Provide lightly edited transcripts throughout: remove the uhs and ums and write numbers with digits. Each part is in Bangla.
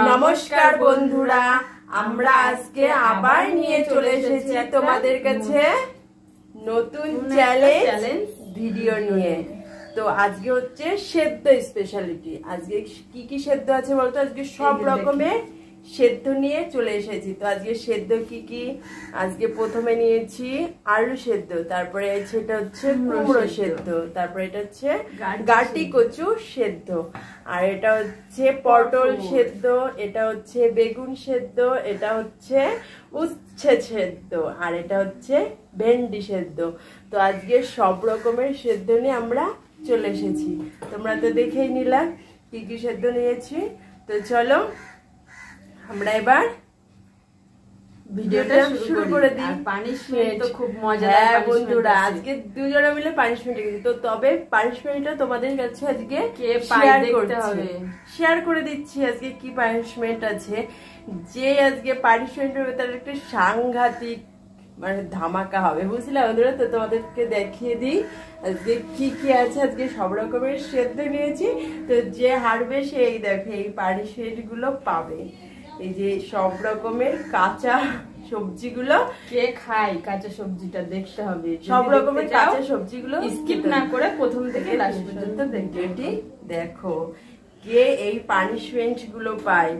নমস্কার বন্ধুরা, আমরা আজকে আবার নিয়ে চলে এসেছি তোমাদের কাছে নতুন চ্যালেঞ্জ ভিডিও নিয়ে। তো আজকে হচ্ছে সেদ্ধ স্পেশালিটি। আজকে কি কি সেদ্ধ আছে বলতো? আজকে সব রকমের সেদ্ধ নিয়ে চলে এসেছি। তো আজকে সেদ্ধ কি কি? আজকে প্রথমে নিয়েছি আলু সেদ্ধ, তারপরে সেটা হচ্ছে কুমড়ো সেদ্ধ, তারপরে এটা হচ্ছে গাটি কচু সেদ্ধ, আর এটা হচ্ছে পটল সেদ্ধ, এটা হচ্ছে বেগুন সেদ্ধ, এটা হচ্ছে উচ্ছে সেদ্ধ, আর এটা হচ্ছে ভেন্ডি সেদ্ধ। তো আজকে সব রকমের সেদ্ধ নিয়ে আমরা চলে এসেছি। তোমরা তো দেখেই নিলা কি কি সেদ্ধ নিয়েছি। তো চলো আমরা এবার ভিডিওটা শুরু করে দিই। পানিশমেন্ট তো খুব মজাদার। হ্যাঁ বন্ধুরা, আজকে দুজনে মিলে পানিশমেন্ট গেছি। তো তবে পানিশমেন্টটা তোমাদের কাছে আজকে শেয়ার করে দিচ্ছি। আজকে কি পানিশমেন্ট আছে, যে আজকে পানিশমেন্ট হবে তার একটা সাংঘাতিক মানে ধামাকা হবে, বুঝলে বন্ধুরা? তো তোমাদেরকে দেখিয়ে দিই আজকে কি কি আছে। আজকে সব রকমের সেদ্ধ নিয়েছি। তো যে হারবে সে এই দেখো এই পানিশমেন্ট গুলো পাবে। এই যে সব রকমের কাঁচা সবজিগুলো, কে খায় কাঁচা সবজিটা দেখতে হবে। সব রকমের কাঁচা সবজিগুলো স্কিপ না করে প্রথম থেকে লাস্ট পর্যন্ত ভিডিওটি দেখো। কে এই পানিশমেন্ট গুলো পায়,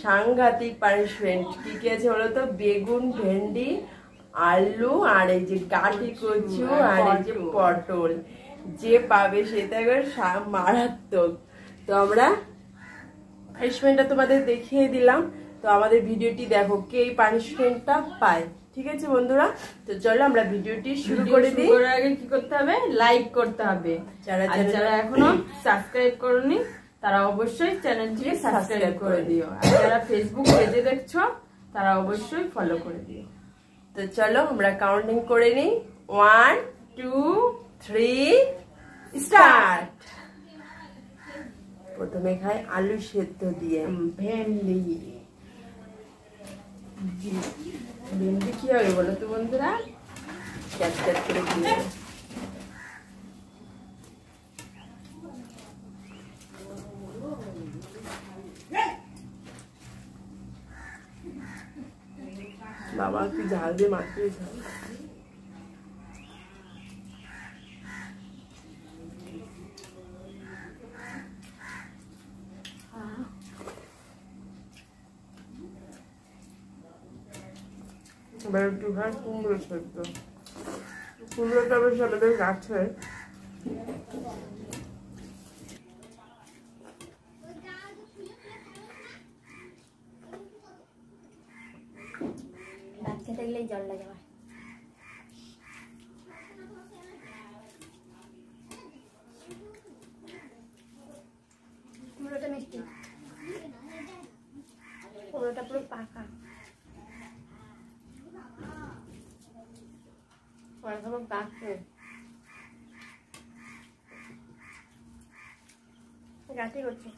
সাংঘাতিক পানিশমেন্ট। কি কি আছে বলো তো? বেগুন, ভেন্ডি, আলু, আর এই যে গাটি কচু, আর এই যে পটল। যে পাবে সেটা মারাত্মক। তো আমরা পানিশমেন্টটা তোমাদের দেখিয়ে দিলাম। তো আমাদের ভিডিওটি দেখো কে এই পানিশমেন্টটা পায়। ঠিক আছে বন্ধুরা, তো চলো আমরা ভিডিওটি শুরু করে দিই। আগে কি করতে হবে? লাইক করতে হবে। যারা এখনো সাবস্ক্রাইব করনি তারা অবশ্যই চ্যানেলটিকে সাবস্ক্রাইব করে দিও। আর যারা ফেসবুক পেজে দেখছো তারা অবশ্যই ফলো করে দিও। তো চলো আমরা কাউন্টিং করে নিই। 1 2 3 স্টার্ট। প্রথমে খাই আলু সেদ্ধ দিয়ে। ভেন্ডি কি হবে বলো তো বন্ধুরা? ক্যাট করে দিয়ে বাবা কি ঝাল দিয়ে মাখিয়ে ঝাল। এবার একটু খাই কুমড়ো সেদ্ধ। কুমড়োটা বেশ আমাদের গাছে। খেতে গেলেই জল লাগে আমার। কুমড়োটা মিষ্টি, কুমড়োটা পুরো পাকা। গাছে করছে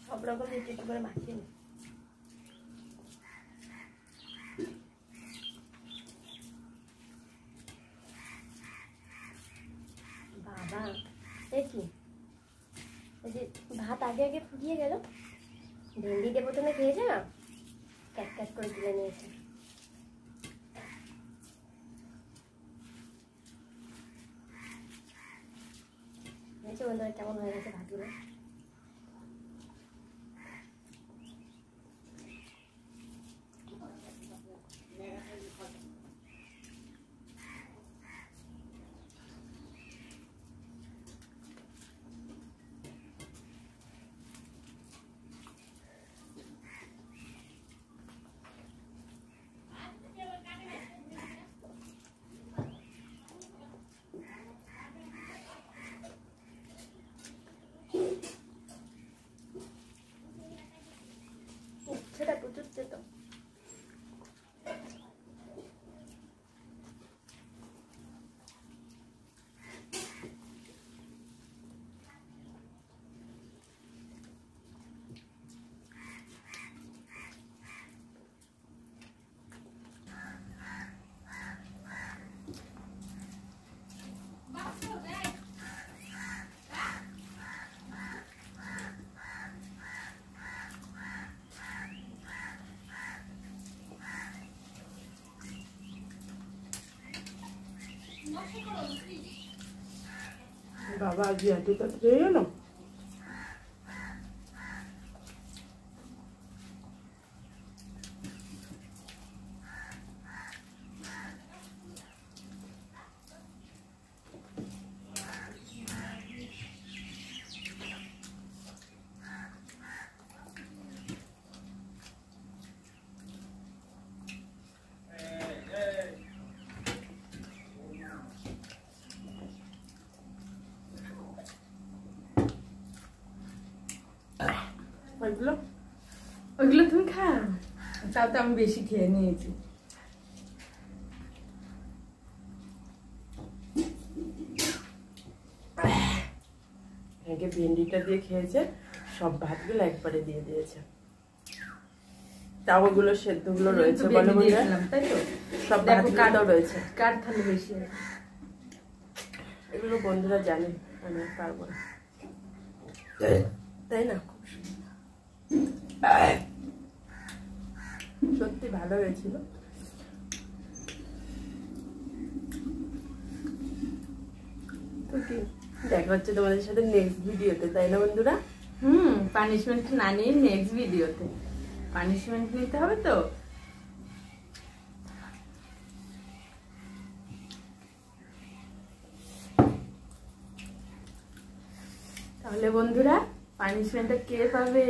সব রকম একটু করে মাখিয়ে নি। বাবা দেখি এই যে ভাত আগে আগে ফুটিয়ে গেল। ভেন্ডি দিয়ে প্রথমে খেয়েছে না, ক্যাট ক্যাট করে তুলে নিয়েছে। দেখছো বন্ধুরা কেমন হয়ে গেছে ভাতগুলো? সেটা প্রচুর তো বাবা আজ এত তাড়াতাড়ি গেল। ওইগুলো তুমি খাও, তাও তো আমি বেশি খেয়ে নিয়েছি। ভেন্ডিটা দিয়ে খেয়েছে, সব ভাতগুলো একবারে দিয়ে দিয়েছে। তাও ওগুলো সেদ্ধগুলো রয়েছে, বলো তাই তো, সব ভাতগুলো রয়েছে। কার থালে বেশি এগুলো বন্ধুরা জানে, আমি পারবো না, তাই না? সত্যি ভালো হয়েছিল। তো কি দেখা হচ্ছে তোমাদের সাথে নেক্সট ভিডিওতে, তাই না বন্ধুরা? পানিশমেন্ট না নিয়ে নেক্সট ভিডিওতে পানিশমেন্ট নিতে হবে তো। তাহলে বন্ধুরা পানিশমেন্টটা কে পাবে?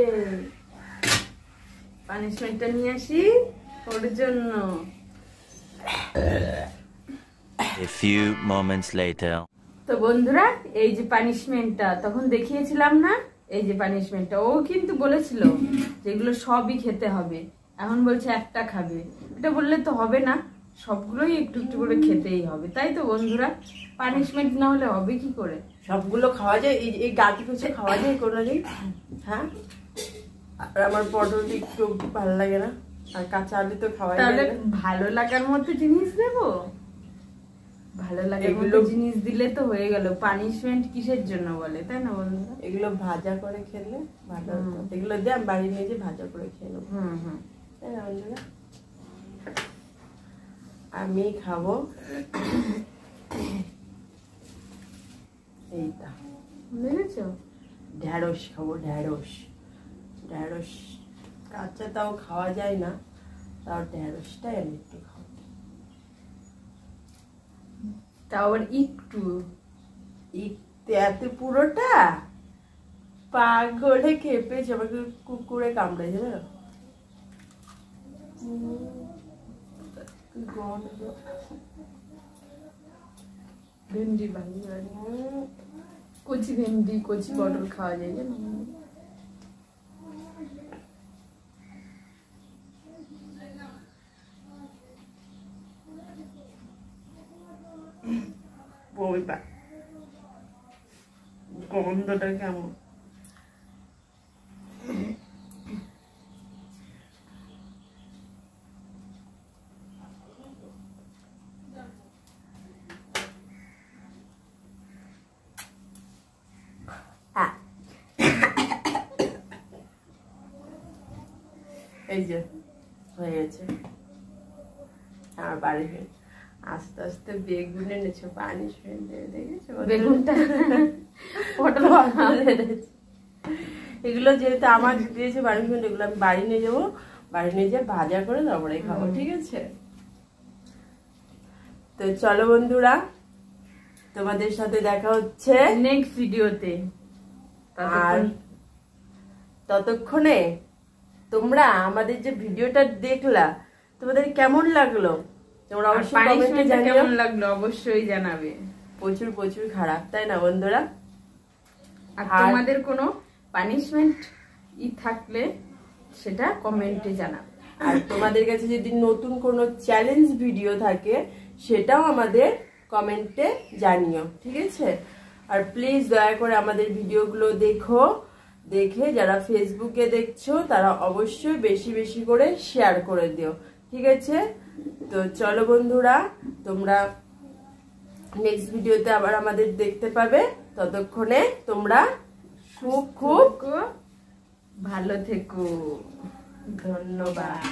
পানিশমেন্টটা নিয়ে আসি ওর জন্য। A few moments later. তো বন্ধুরা এই যে পানিশমেন্টটা তখন দেখিয়েছিলাম না, এই যে পানিশমেন্টটা ও কিন্তু বলেছিল যেগুলো সবই খেতে হবে, এখন বলছে একটা খাবে। এটা বললে তো হবে না, সবগুলোই একটু একটু করে খেতেই হবে, তাই তো বন্ধুরা? পানিশমেন্ট না হলে হবে কি করে? সবগুলো খাওয়া যায়? এই গাটি কুচে খাওয়া যায় কোনোদিন? হ্যাঁ, আর আমার পটল একটু ভালো লাগে না, আর কাঁচা আলু তো খাওয়া যায়। তাহলে ভালো লাগার মতো জিনিস দেবো, ভালো লাগার মতো জিনিস দিলে তো হয়ে গেল। পানিশমেন্ট কিসের জন্য বলে, তাই না বন্ধুরা? এগুলো ভাজা করে খেলে ভালো হতো। এগুলো দিয়ে আমি বাড়ি নিয়ে যে ভাজা করে খেয়ে নেবো, তাই না বন্ধুরা? আমি খাবো এইটা, বুঝেছো? ঢ্যাঁড়স খাবো, ঢ্যাঁড়স। ঢ্যাঁড়স কাঁচা তাও খাওয়া যায় না, তাও ঢ্যাঁড়সটাই আমি একটু খাবো। তাও আবার একটু, এত পুরোটা পাগলে খেপেছে, আমাকে কুকুরে কামড়ে যাবে। ভেন্ডি ভালো, কচি ভেন্ডি কচি পটল খাওয়া যায় জানো? গন্ধটা কেমন? এই যে হয়ে গেছে আমার বাড়ি। আস্তে আস্তে বেগুন এনেছো, পানিশমেন্ট দেখেছো? বেগুনটা পটল এগুলো যেহেতু আমার দিয়েছে পানিশমেন্ট, এগুলো আমি বাড়ি নিয়ে যাবো, বাড়ি নিয়ে যেয়ে ভাজা করে তারপরে খাবো, ঠিক আছে? তো চলো বন্ধুরা, তোমাদের সাথে দেখা হচ্ছে নেক্সট ভিডিওতে। আর ততক্ষণে তোমরা আমাদের যে ভিডিওটা দেখলা তোমাদের কেমন লাগলো তোমরা অবশ্যই কমেন্টে জানিও। কেমন লাগলো অবশ্যই জানাবে। প্রচুর প্রচুর খারাপ, তাই না বন্ধুরা? আর তোমাদের কোনো পানিশমেন্ট থাকলে সেটা কমেন্টে জানাবে। আর তোমাদের কাছে যদি নতুন কোনো চ্যালেঞ্জ ভিডিও থাকে সেটাও আমাদের কমেন্টে জানিও, ঠিক আছে? আর প্লিজ দয়া করে আমাদের ভিডিওগুলো দেখো, দেখে যারা ফেসবুকে দেখছো তারা অবশ্যই বেশি বেশি করে শেয়ার করে দিও, ঠিক আছে? তো চলো বন্ধুরা, তোমরা নেক্সট ভিডিওতে আবার আমাদের দেখতে পাবে। ততক্ষণে তোমরা খুব খুব ভালো থেকো, ধন্যবাদ।